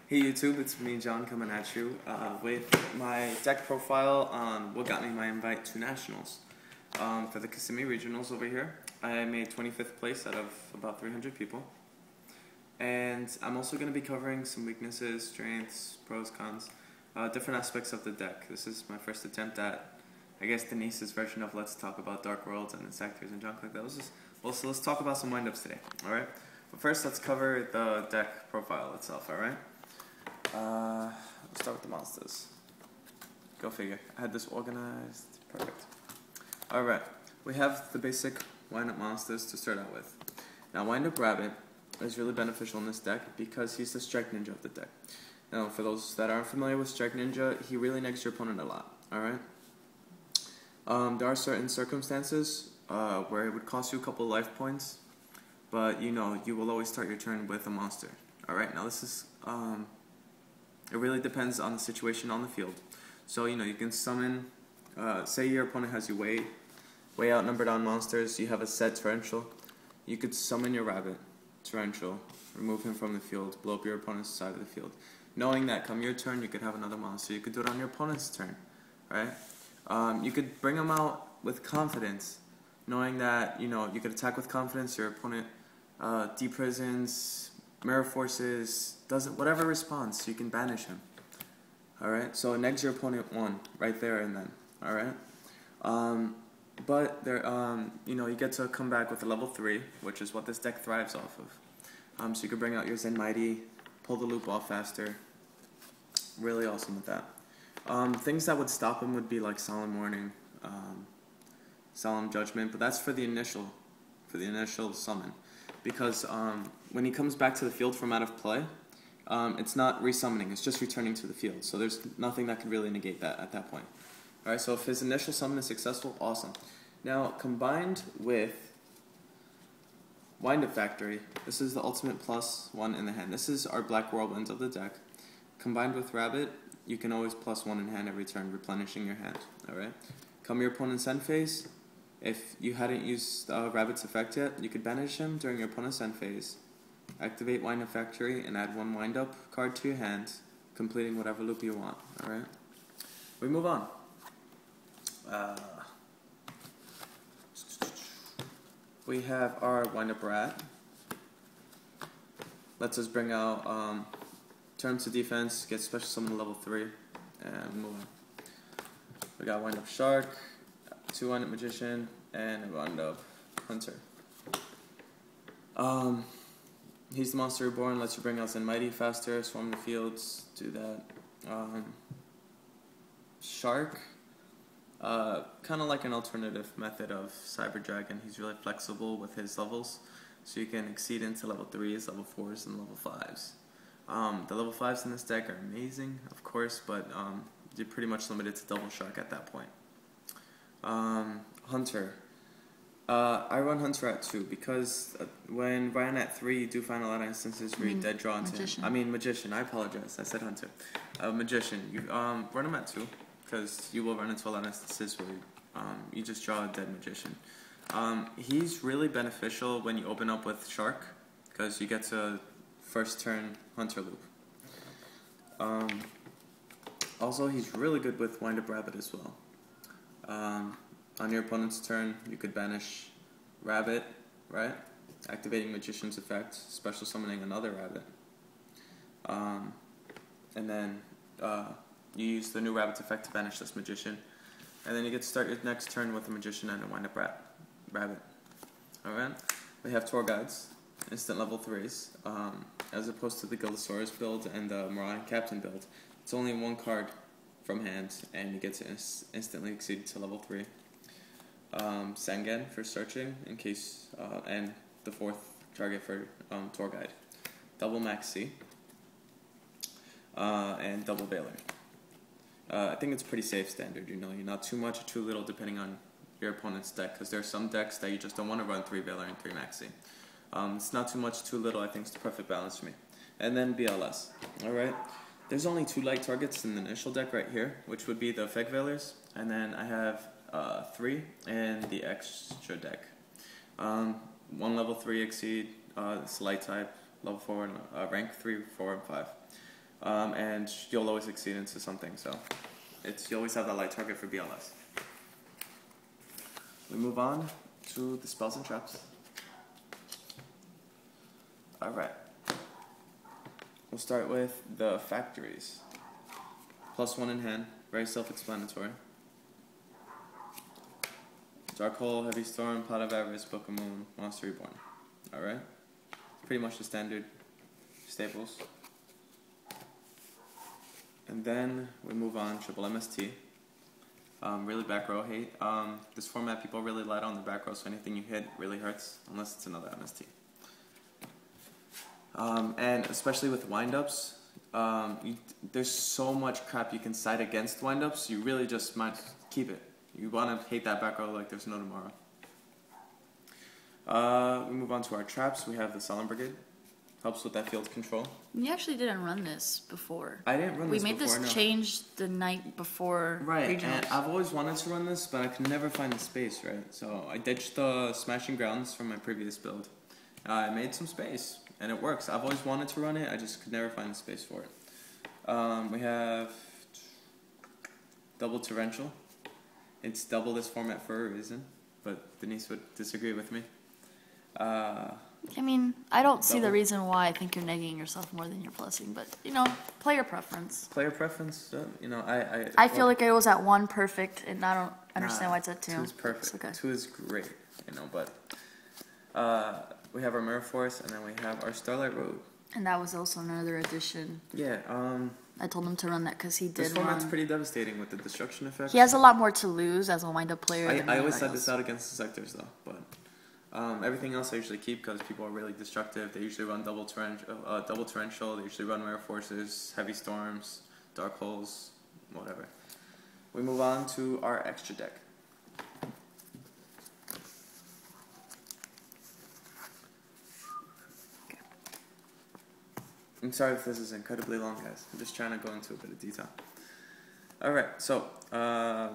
Hey YouTube, it's me John coming at you with my deck profile on what got me my invite to Nationals. For the Kissimmee Regionals over here, I made 25th place out of about 300 people. And I'm also going to be covering some weaknesses, strengths, pros, cons, different aspects of the deck. This is my first attempt at, I guess, Denise's version of let's talk about Dark Worlds and Inzektors and junk like that. So let's talk about some windups today, alright? But first, let's cover the deck profile itself, alright? Let's start with the monsters. Go figure. I had this organized. Perfect. Alright, we have the basic wind-up monsters to start out with. Now, Wind-Up Rabbit is really beneficial in this deck because he's the Strike Ninja of the deck. Now, for those that aren't familiar with Strike Ninja, he really negs your opponent a lot, alright? There are certain circumstances where it would cost you a couple life points, but you know, you will always start your turn with a monster. Alright, now this is, it really depends on the situation on the field. So, you know, you can summon, say your opponent has you way outnumbered on monsters, you have a set torrential, you could summon your rabbit, torrential, remove him from the field, blow up your opponent's side of the field. Knowing that come your turn, you could have another monster. You could do it on your opponent's turn, right? You could bring them out with confidence, knowing that, you know, you could attack with confidence, your opponent deprisons, mirror forces, doesn't whatever response, you can banish him. Alright, so it negs your opponent one right there and then. Alright? But there you know, you get to come back with a level 3, which is what this deck thrives off of. So you could bring out your Zen Mighty, pull the loop off faster. Really awesome with that. Things that would stop him would be like Solemn Warning, Solemn Judgment, but that's for the initial summon. Because when he comes back to the field from out of play, it's not resummoning, it's just returning to the field. So there's nothing that can really negate that at that point. Alright, so if his initial summon is successful, awesome. Now, combined with Wind-Up Factory, this is the ultimate +1 in the hand. This is our Black Whirlwinds of the deck. Combined with Rabbit, you can always +1 in hand every turn, replenishing your hand. Alright? Come your opponent's end phase. If you hadn't used Rabbit's effect yet, you could banish him during your opponent's end phase. Activate Wind-Up Factory and add one Wind-Up card to your hand, completing whatever loop you want. Alright? We move on. We have our Wind-Up Rat. Lets us bring out turn to defense, get special summon level 3, and move on. We got Wind-Up Shark, 2 Wind-Up Magician, and a Wind-Up Hunter. He's the Monster Reborn, lets you bring out Zen Mighty faster, swarm the fields, do that. Shark, kind of like an alternative method of Cyber Dragon. He's really flexible with his levels, so you can exceed into level 3s, level 4s, and level 5s. The level 5s in this deck are amazing, of course, but you're pretty much limited to Double Shark at that point. Hunter. I run Hunter at 2 because when ran at 3, you do find a lot of instances where you dead draw into him. Magician, I apologize, I said Hunter. Magician, you run him at 2 because you will run into a lot of instances where you just draw a dead Magician. He's really beneficial when you open up with Shark because you get to first turn Hunter loop. Also, he's really good with Wind-Up Rabbit as well. On your opponent's turn, you could banish Rabbit, right? Activating Magician's effect, special summoning another Rabbit. And then you use the new Rabbit's effect to banish this Magician. And then you get to start your next turn with a Magician and a Wind-Up Rabbit. Alright? We have Tour Guides, instant level 3s. As opposed to the Gildosaurus build and the Mariah Captain build. It's only one card from hand, and you get to instantly exceed to level 3. Sangan for searching, in case, and the 4th target for Tour Guide. Double Maxi, and double Veiler. I think it's pretty safe standard, you know, you're not too much or too little depending on your opponent's deck, because there are some decks that you just don't want to run 3 Veiler and 3 Maxi. It's not too much, too little. I think it's the perfect balance for me. And then BLS. Alright. There's only 2 light targets in the initial deck right here, which would be the Effect Veilers. And then I have 3 in the extra deck. 1 level 3 exceed, it's light type, level 4, and rank 3, 4, and 5. and you'll always succeed into something. So you always have that light target for BLS. We move on to the spells and traps. Alright. We'll start with the factories. +1 in hand, very self-explanatory. Dark Hole, Heavy Storm, Pot of Avarice, Book of Moon, Monster Reborn. Alright? Pretty much the standard staples. And then we move on, triple MST. Really back row hate. This format, people really light on the back row, so anything you hit really hurts, unless it's another MST. And especially with windups, there's so much crap you can side against windups, you really just might keep it. You want to hate that back row like there's no tomorrow. We move on to our traps. We have the Solemn Brigade. Helps with that field control. You actually didn't run this before. I didn't run this before, We made this change the night before Right, regionals. and I've always wanted to run this, but I could never find the space, right? So I ditched the Smashing Grounds from my previous build. I made some space, and it works. I've always wanted to run it, I just could never find the space for it. We have Double Torrential. It's double this format for a reason, but Denise would disagree with me. I mean, I don't see the reason why I think you're negging yourself more than you're plussing, but, you know, player preference. Player preference, you know, I feel like it was at 1 perfect, and I don't understand why it's at 2. 2 is perfect. It's okay. 2 is great, you know, but we have our Mirror Force, and then we have our Starlight Road. And that was also another addition. Yeah, I told him to run that because he did this format's pretty devastating with the destruction effect. He has a lot more to lose as a wind-up player. I always said this out against the sectors, though, but everything else I usually keep because people are really destructive. They usually run double torrential. They usually run Mirror Forces, Heavy Storms, Dark Holes, whatever. We move on to our extra deck. I'm sorry if this is incredibly long, guys. I'm just trying to go into a bit of detail. Alright, so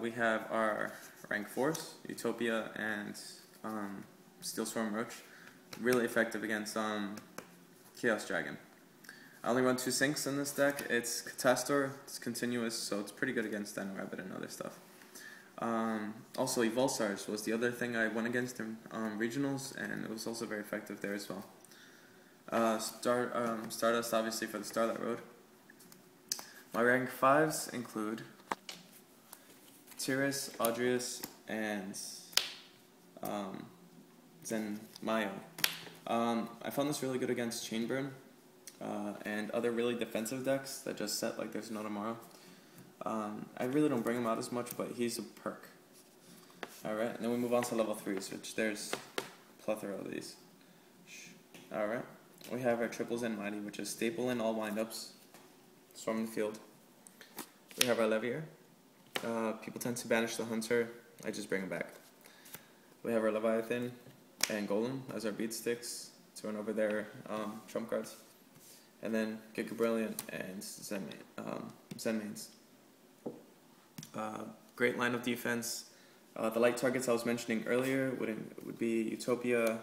we have our Rank Force, Utopia, and Steelstorm Roach. Really effective against Chaos Dragon. I only run 2 syncs in this deck. It's Catastor, it's continuous, so it's pretty good against Dino Rabbit and other stuff. Also, Evolsars was the other thing I went against in regionals, and it was also very effective there as well. Stardust, obviously, for the Starlight Road. My rank 5s include Tiras, Audrius, and Zenmayo. I found this really good against Chainburn and other really defensive decks that just set like there's no tomorrow. I really don't bring him out as much, but he's a perk. Alright, and then we move on to level 3s, which there's a plethora of these. Alright. We have our Triple Zen Mighty, which is staple in all windups. Storm the field. We have our Levier. People tend to banish the Hunter. I just bring him back. We have our Leviathan and Golem as our beat sticks to run over their trump cards. And then Giga Brilliant and Zen mains. Great line of defense. The light targets I was mentioning earlier would be Utopia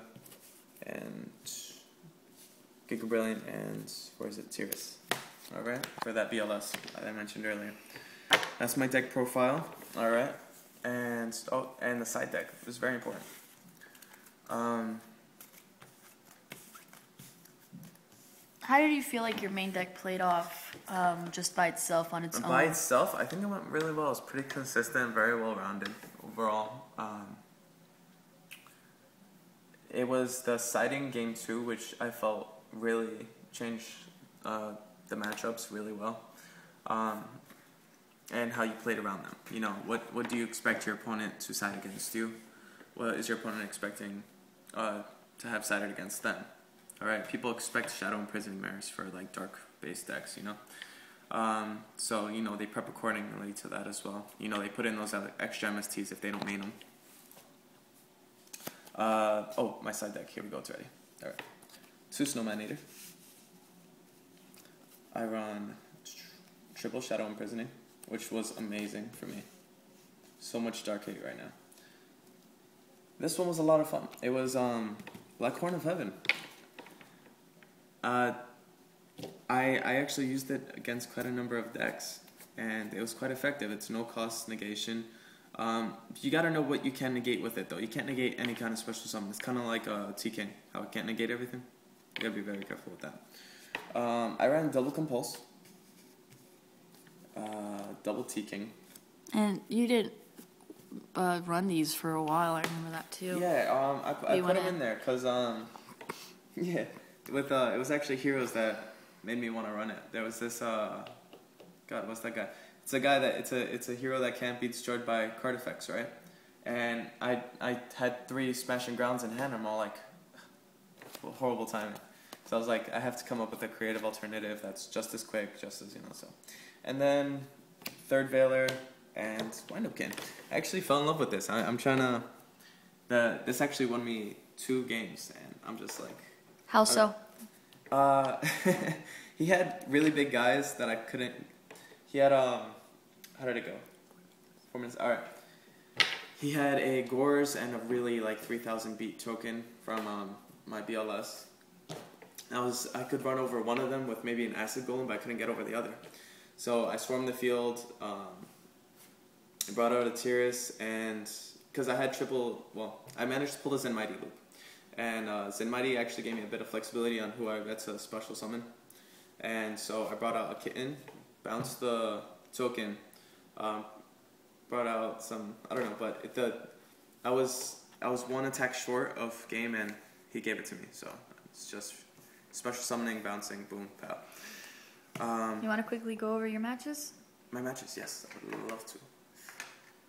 and Giga Brilliant and, where is it, Tiras. Alright, for that BLS that I mentioned earlier. That's my deck profile, alright. And the side deck is very important. How did you feel like your main deck played off just by itself on its own? By itself, I think it went really well. It was pretty consistent, very well rounded overall. It was the siding game 2, which I felt really changed the matchups really well, and how you played around them. You know, what do you expect your opponent to side against you? What is your opponent expecting to have sided against them? All right, people expect Shadow Imprisoning Mirrors for like dark-based decks, you know. So you know they prep accordingly to that as well. You know they put in those extra MSTs if they don't main them. Oh, my side deck. Here we go. It's ready. All right. 2 Snowman Eater. I run triple Shadow Imprisoning, which was amazing for me. So much Dark Hate right now. This one was a lot of fun. It was Black Horn of Heaven. I I actually used it against quite a number of decks, and it was quite effective. It's no cost negation. You gotta know what you can negate with it, though. You can't negate any kind of special summon. It's kind of like T-King, how it can't negate everything. You gotta be very careful with that. I ran double Compulse, double T-King. And you did run these for a while. I remember that too. Yeah, I put them in there because yeah, with it was actually Heroes that made me want to run it. There was this God, what's that guy? It's a guy that it's a hero that can't be destroyed by card effects, right? And I had 3 Smashing Grounds in hand. I'm all like, horrible timing. So I was like, I have to come up with a creative alternative that's just as quick, just as so. And then Third Veiler and Wind-Up Kin. I actually fell in love with this. I'm trying to. This actually won me 2 games, and I'm just like. How so? He had really big guys that I couldn't. He had how did it go? 4 minutes. All right. He had a Gores and a really like 3,000 beat token from my BLS. I could run over one of them with maybe an Acid Golem, but I couldn't get over the other. So I swarmed the field. I brought out a Tiras, and because I had I managed to pull the Zen Mighty loop. And Zen Mighty actually gave me a bit of flexibility on who I get to special summon. And so I brought out a Kitten, bounced the token, brought out some, I don't know, but I was 1 attack short of game, and he gave it to me. So it's just special summoning, bouncing, boom, pow. You want to quickly go over your matches? My matches, yes, I would love to.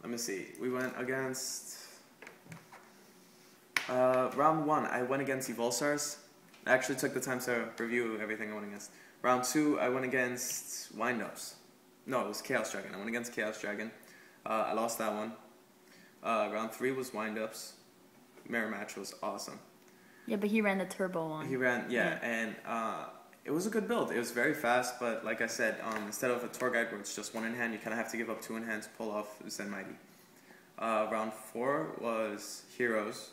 Let me see. We went against round 1. I went against Evolstars. I actually took the time to review everything I went against. Round 2, I went against Wind-Ups. No, it was Chaos Dragon. I went against Chaos Dragon. I lost that one. Round 3 was Wind-Ups. Mirror match was awesome. Yeah, but he ran the turbo one. He ran, yeah. And it was a good build. It was very fast, but like I said, instead of a tour guide where it's just 1 in hand, you kind of have to give up 2 in hand to pull off Zen Mighty. Round 4 was Heroes.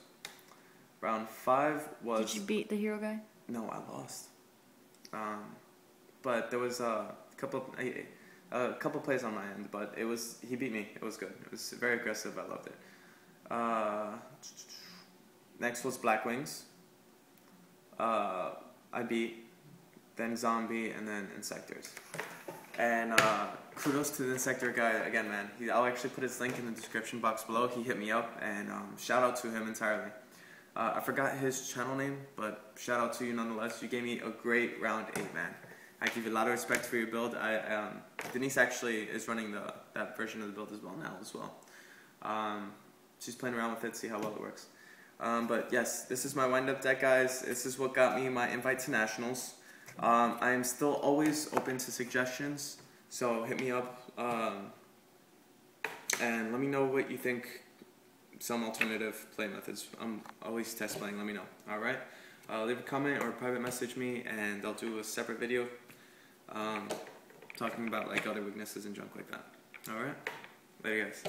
Round 5 was... Did you beat the hero guy? No, I lost. But there was a couple plays on my end, but he beat me. It was good. It was very aggressive. I loved it. Next was Black Wings. I beat, then Zombie, and then Inzektors. And kudos to the Inzektor guy again, man. I'll actually put his link in the description box below. He hit me up, and shout out to him entirely. I forgot his channel name, but shout out to you nonetheless. You gave me a great round 8, man. I give you a lot of respect for your build. Denise actually is running that version of the build as well now as well. She's playing around with it, see how well it works. But yes, this is my wind-up deck, guys. This is what got me my invite to Nationals. I am still always open to suggestions, so hit me up and let me know what you think. Some alternative play methods. I'm always test playing. Let me know. All right. Leave a comment or private message me, and I'll do a separate video talking about like other weaknesses and junk like that. All right. Later, guys.